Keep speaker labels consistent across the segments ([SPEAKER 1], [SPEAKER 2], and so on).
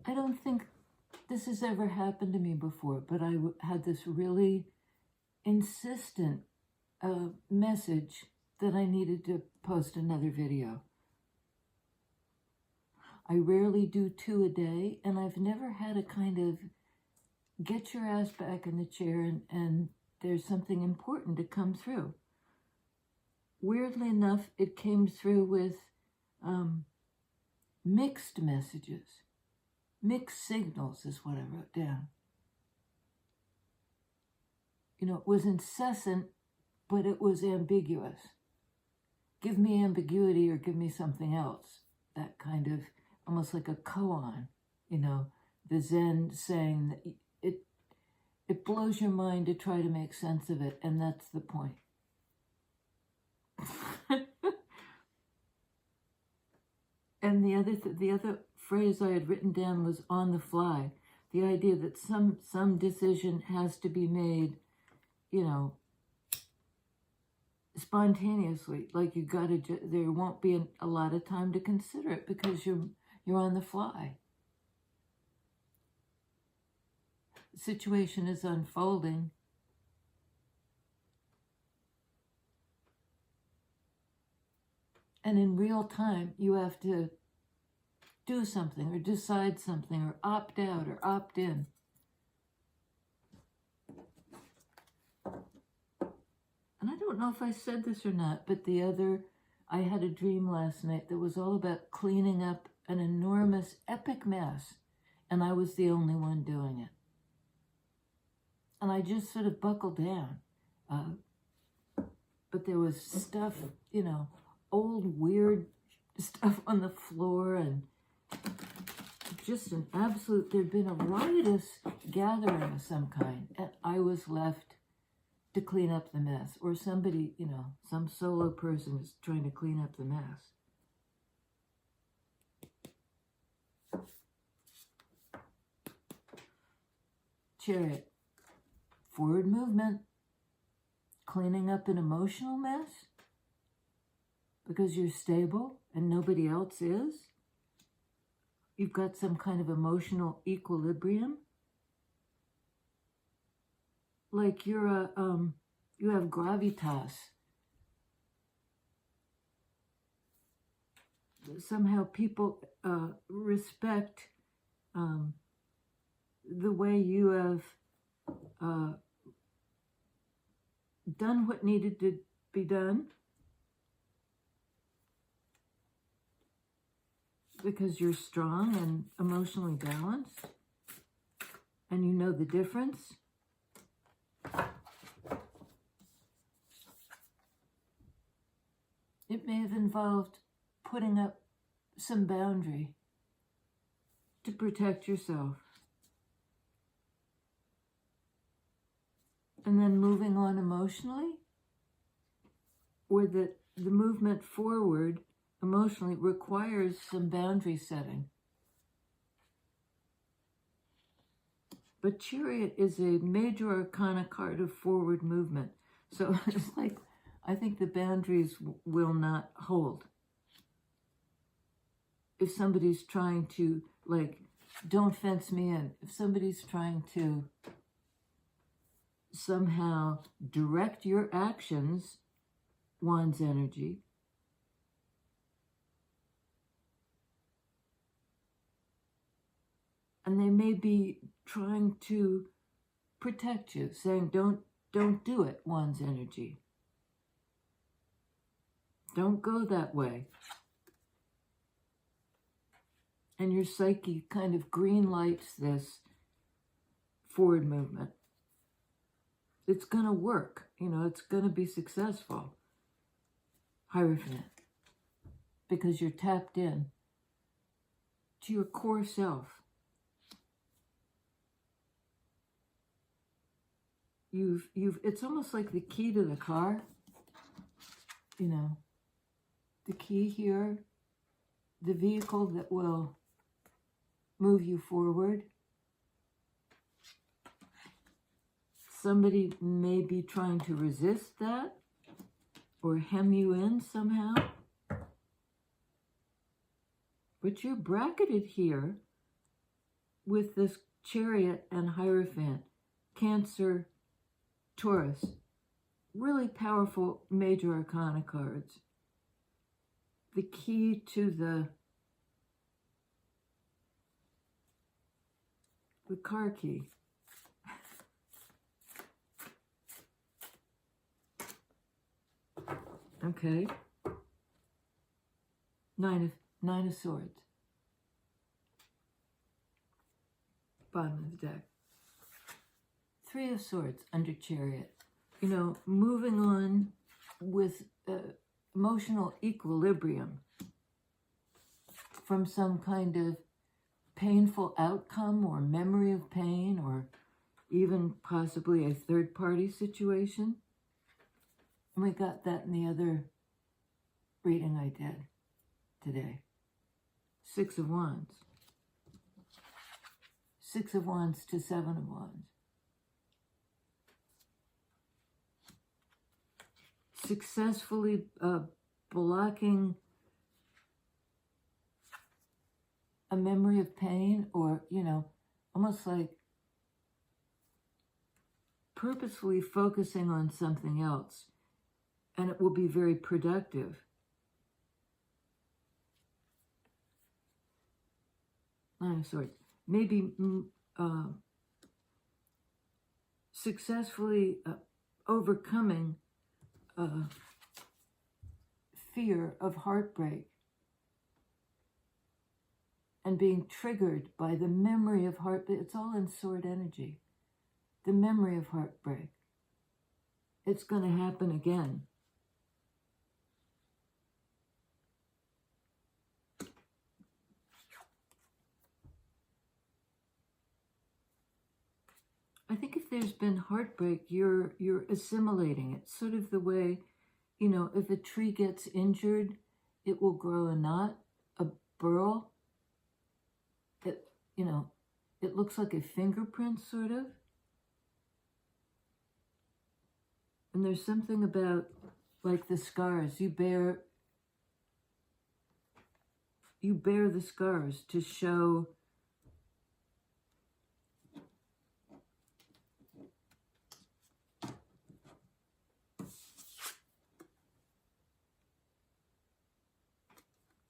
[SPEAKER 1] I don't think this has ever happened to me before, but I had this really insistent message that I needed to post another video. I rarely do 2 a day, and I've never had a kind of get your ass back in the chair and there's something important to come through. Weirdly enough, it came through with mixed messages. Mixed signals is what I wrote down. You know, it was incessant, but it was ambiguous. Give me ambiguity or give me something else. That kind of, almost like a koan, you know, the Zen saying that it blows your mind to try to make sense of it, and that's the point. And the other phrase I had written down was on the fly. The idea that some decision has to be made, you know, spontaneously. Like you got to, there won't be a lot of time to consider it because you're on the fly. The situation is unfolding. And in real time, you have to do something or decide something or opt out or opt in. And I don't know if I said this or not, but I had a dream last night that was all about cleaning up an enormous, epic mess, and I was the only one doing it. And I just sort of buckled down. But there was stuff, you know, old weird stuff on the floor and just an absolute, there'd been a riotous gathering of some kind, and I was left to clean up the mess, or somebody, you know, some solo person is trying to clean up the mess. Chariot, forward movement, cleaning up an emotional mess because you're stable and nobody else is. You've got some kind of emotional equilibrium. Like you have gravitas. Somehow people respect the way you have done what needed to be done, because you're strong and emotionally balanced and you know the difference. It may have involved putting up some boundary to protect yourself. And then moving on emotionally, or that the movement forward emotionally requires some boundary setting. But Chariot is a major arcana card of forward movement. So it's like, I think the boundaries will not hold. If somebody's trying to, like, don't fence me in. If somebody's trying to somehow direct your actions, Wands energy, and they may be trying to protect you, saying, don't do it, Wands energy. Don't go that way. And your psyche kind of green lights this forward movement. It's going to work. You know, it's going to be successful. Hierophant. Because you're tapped in to your core self. It's almost like the key to the car. You know, the key here, the vehicle that will move you forward. Somebody may be trying to resist that or hem you in somehow. But you're bracketed here with this Chariot and Hierophant, Cancer, Taurus, really powerful major arcana cards. The key to the car key. Okay. Nine of Swords. Bottom of the deck. Three of Swords under Chariot. You know, moving on with emotional equilibrium from some kind of painful outcome or memory of pain, or even possibly a third-party situation. And we got that in the other reading I did today. Six of Wands. Six of Wands to Seven of Wands. Successfully blocking a memory of pain, or, you know, almost like purposefully focusing on something else, and it will be very productive. Nine of Swords. Maybe successfully overcoming fear of heartbreak and being triggered by the memory of heartbreak. It's all in sword energy. The memory of heartbreak. It's going to happen again. I think if there's been heartbreak, you're assimilating it. Sort of the way, you know, if a tree gets injured, it will grow a knot, a burl. It, you know, it looks like a fingerprint, sort of. And there's something about, like, the scars. You bear the scars to show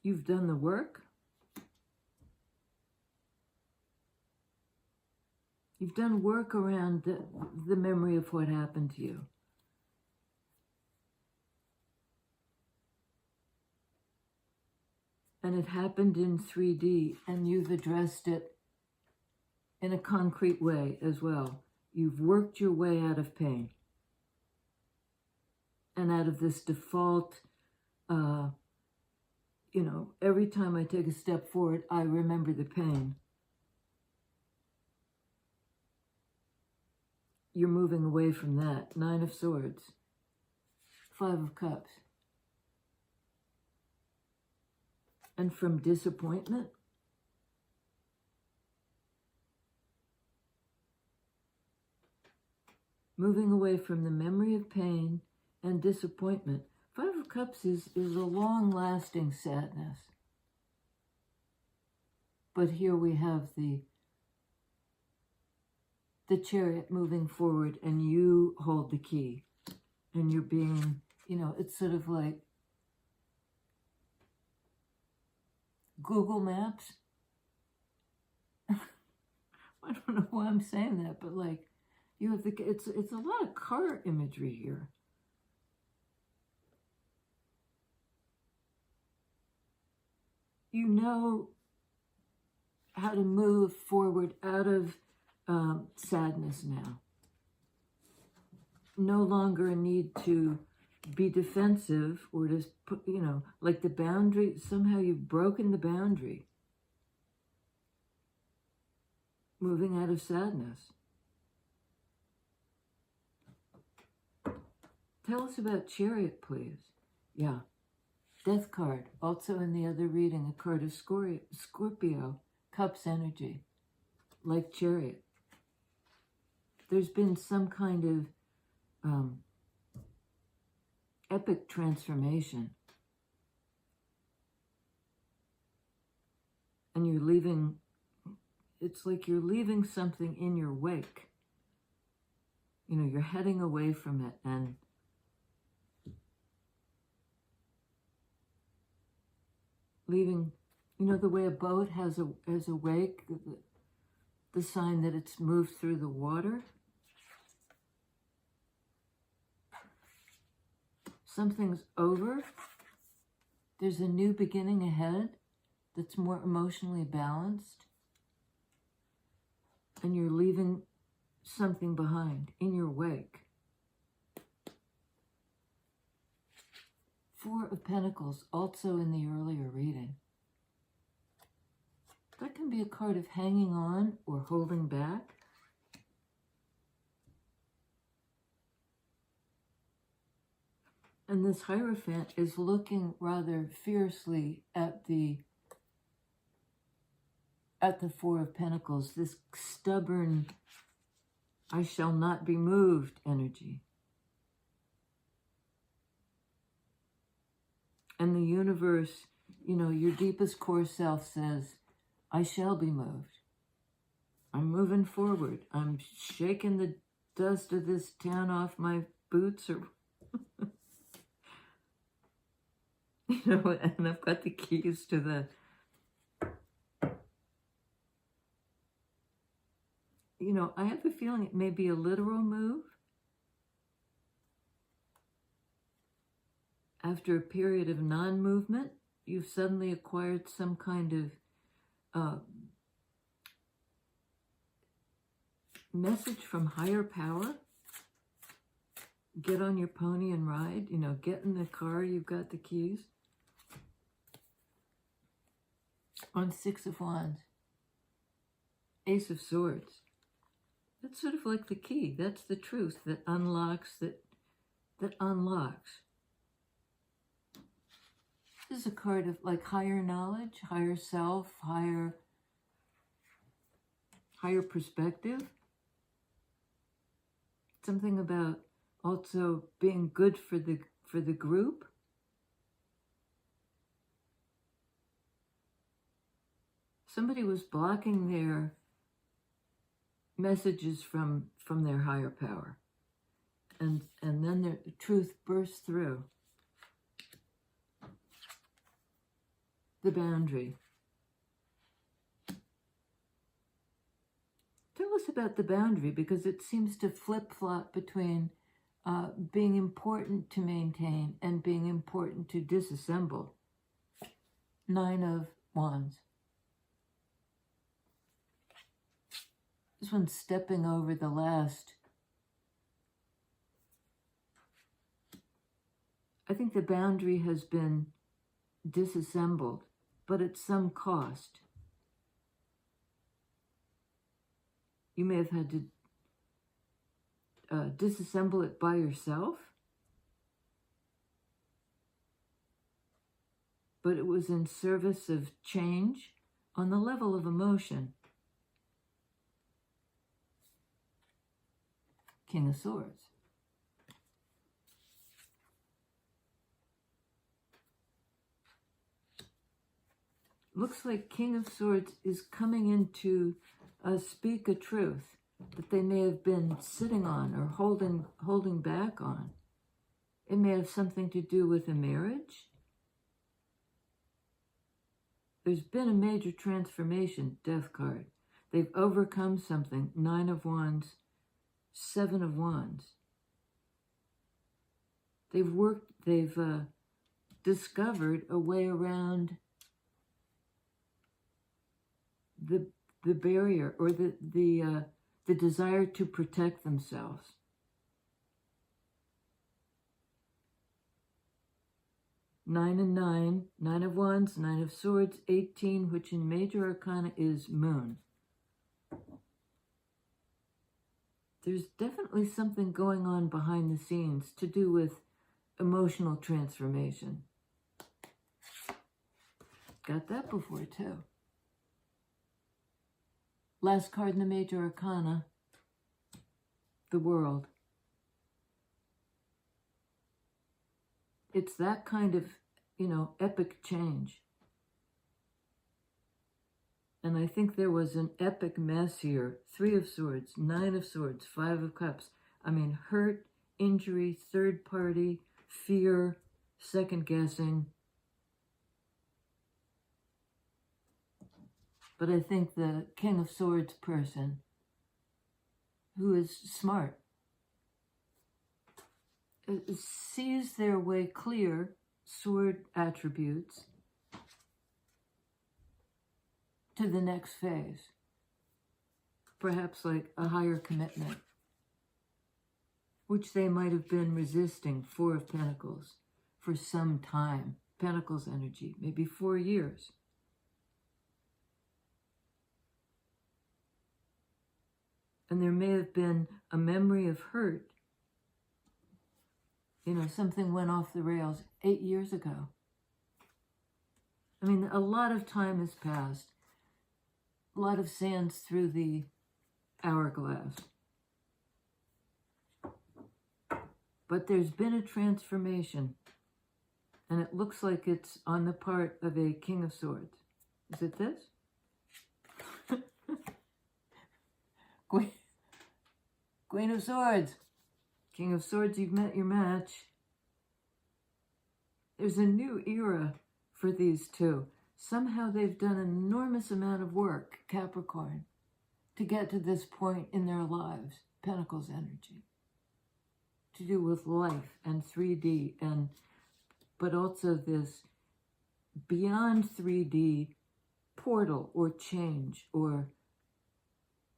[SPEAKER 1] you've done the work. You've done work around the memory of what happened to you. And it happened in 3D, and you've addressed it in a concrete way as well. You've worked your way out of pain. And out of this default, you know, every time I take a step forward, I remember the pain. You're moving away from that. Nine of Swords. Five of Cups. And from disappointment, moving away from the memory of pain and disappointment. Five of Cups is a long-lasting sadness. But here we have the Chariot moving forward, and you hold the key. And you're being, you know, it's sort of like Google Maps. I don't know why I'm saying that, but like, you have it's a lot of car imagery here. You know how to move forward out of sadness now. No longer a need to be defensive or to put, you know, like the boundary, somehow you've broken the boundary. Moving out of sadness. Tell us about Chariot, please. Yeah. Death card, also in the other reading, a card of Scorpio, Cups energy, like Chariot. There's been some kind of epic transformation. And you're leaving, it's like you're leaving something in your wake. You know, you're heading away from it, and leaving, you know, the way a boat has a wake, the sign that it's moved through the water. Something's over. There's a new beginning ahead that's more emotionally balanced. And you're leaving something behind in your wake. Four of Pentacles, also in the earlier reading. That can be a card of hanging on or holding back. And this Hierophant is looking rather fiercely at the Four of Pentacles, this stubborn, I shall not be moved energy. And the universe, you know, your deepest core self says, I shall be moved. I'm moving forward. I'm shaking the dust of this town off my boots, or you know, and I've got the keys to the, you know, I have a feeling it may be a literal move. After a period of non-movement, you've suddenly acquired some kind of message from higher power. Get on your pony and ride, you know, get in the car, you've got the keys. On Six of Wands, Ace of Swords. That's sort of like the key. That's the truth that unlocks, that unlocks. This is a card of like higher knowledge, higher self, higher perspective. Something about also being good for the group. Somebody was blocking their messages from their higher power. And then the truth bursts through. The boundary. Tell us about the boundary, because it seems to flip-flop between being important to maintain and being important to disassemble. Nine of Wands. This one's stepping over the last. I think the boundary has been disassembled, but at some cost. You may have had to disassemble it by yourself, but it was in service of change on the level of emotion. King of Swords. Looks like King of Swords is coming in to speak a truth that they may have been sitting on or holding back on. It may have something to do with a marriage. There's been a major transformation, Death card. They've overcome something, Nine of Wands, Seven of Wands. They've discovered a way around the barrier, or the desire to protect themselves. Nine and nine, Nine of Wands, Nine of Swords, 18, which in Major Arcana is Moon. There's definitely something going on behind the scenes to do with emotional transformation. Got that before too. Last card in the Major Arcana, the World. It's that kind of, you know, epic change. And I think there was an epic mess here. 3 of Swords, 9 of Swords, 5 of Cups. I mean, hurt, injury, third party, fear, second guessing. But I think the King of Swords person, who is smart, sees their way clear, sword attributes, to the next phase. Perhaps like a higher commitment, which they might have been resisting, 4 of Pentacles, for some time. Pentacles energy, maybe 4 years. And there may have been a memory of hurt. You know, something went off the rails 8 years ago. I mean, a lot of time has passed. A lot of sands through the hourglass. But there's been a transformation. And it looks like it's on the part of a King of Swords. Is it this? Queen of Swords. King of Swords, you've met your match. There's a new era for these two. Somehow they've done an enormous amount of work, Capricorn, to get to this point in their lives. Pentacles energy. To do with life and 3D, but also this beyond 3D portal or change, or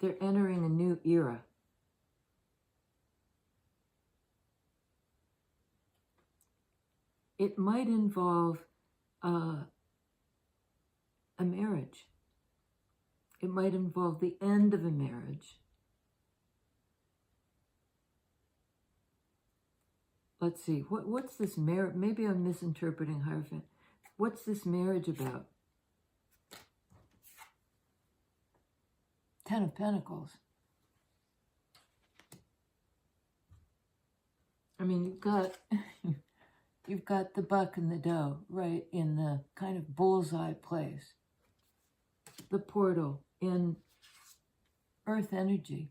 [SPEAKER 1] they're entering a new era. It might involve a marriage. It might involve the end of a marriage. Let's see, what's this marriage? Maybe I'm misinterpreting Hierophant. What's this marriage about? 10 of Pentacles. I mean, you've got the buck and the doe right in the kind of bullseye place. The portal in earth energy.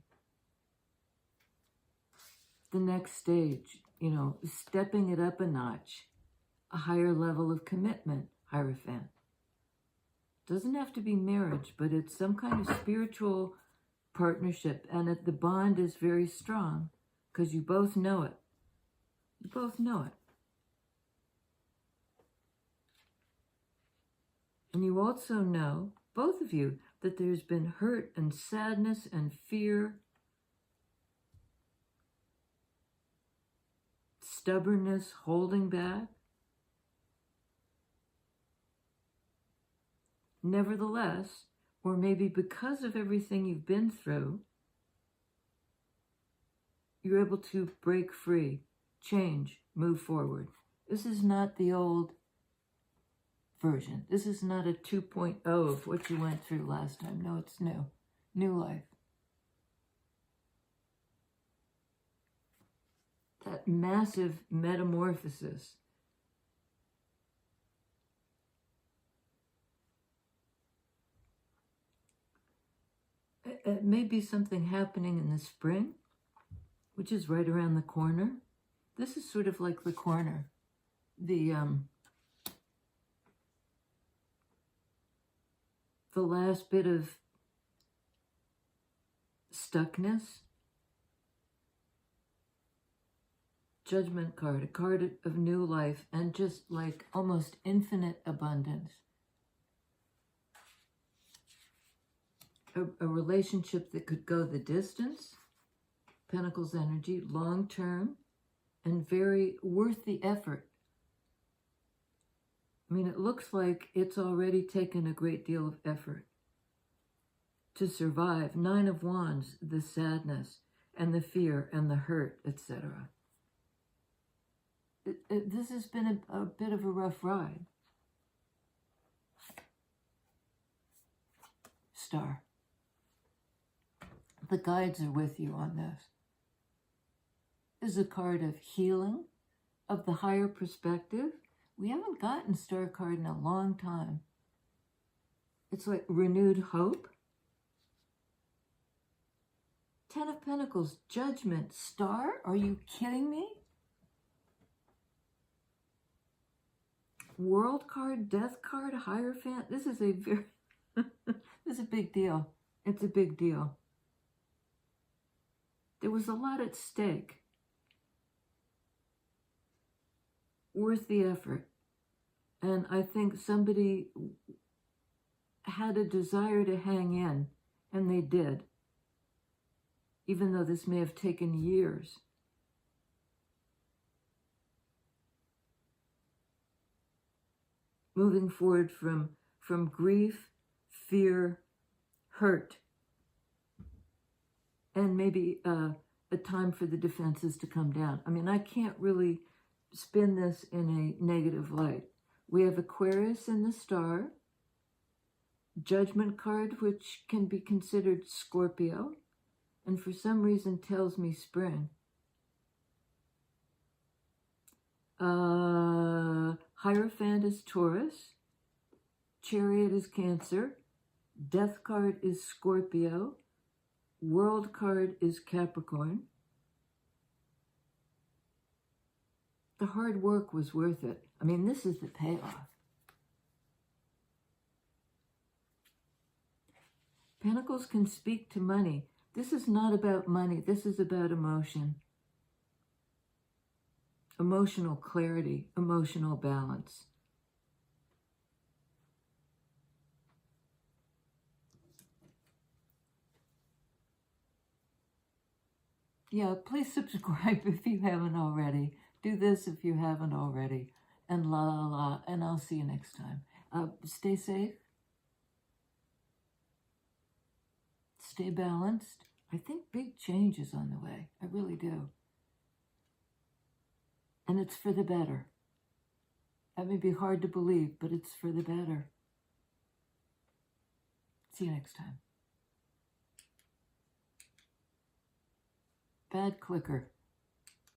[SPEAKER 1] The next stage, you know, stepping it up a notch. A higher level of commitment, Hierophant. Doesn't have to be marriage, but it's some kind of spiritual partnership. And the bond is very strong because you both know it. You both know it. And you also know, both of you, that there's been hurt and sadness and fear, stubbornness, holding back. Nevertheless, or maybe because of everything you've been through, you're able to break free, change, move forward. This is not the old version. This is not a 2.0 of what you went through last time. No, it's new. New life. That massive metamorphosis. It may be something happening in the spring, which is right around the corner. This is sort of like the corner. The last bit of stuckness. Judgment card, a card of new life, and just like almost infinite abundance. A relationship that could go the distance, Pentacles energy, long term, and very worth the effort. I mean, it looks like it's already taken a great deal of effort to survive. 9 of Wands, the sadness and the fear and the hurt, etc. This has been a bit of a rough ride. Star. The guides are with you on this. This is a card of healing, of the higher perspective. We haven't gotten Star card in a long time. It's like renewed hope. Ten of Pentacles, Judgment, Star. Are you kidding me? World card, Death card, Hierophant. This is a very, this is a big deal. It's a big deal. There was a lot at stake. Worth the effort. And I think somebody had a desire to hang in, and they did. Even though this may have taken years. Moving forward from grief, fear, hurt, and maybe a time for the defenses to come down. I mean, I can't really spin this in a negative light. We have Aquarius in the star, Judgment card, which can be considered Scorpio, and for some reason tells me spring. Hierophant is Taurus, Chariot is Cancer, Death card is Scorpio, World card is Capricorn. The hard work was worth it. I mean, this is the payoff. Pentacles can speak to money. This is not about money. This is about emotion. Emotional clarity, emotional balance. Yeah, please subscribe if you haven't already. Do this if you haven't already. And la la la. And I'll see you next time. Stay safe. Stay balanced. I think big change is on the way. I really do. And it's for the better. That may be hard to believe, but it's for the better. See you next time. Bad clicker.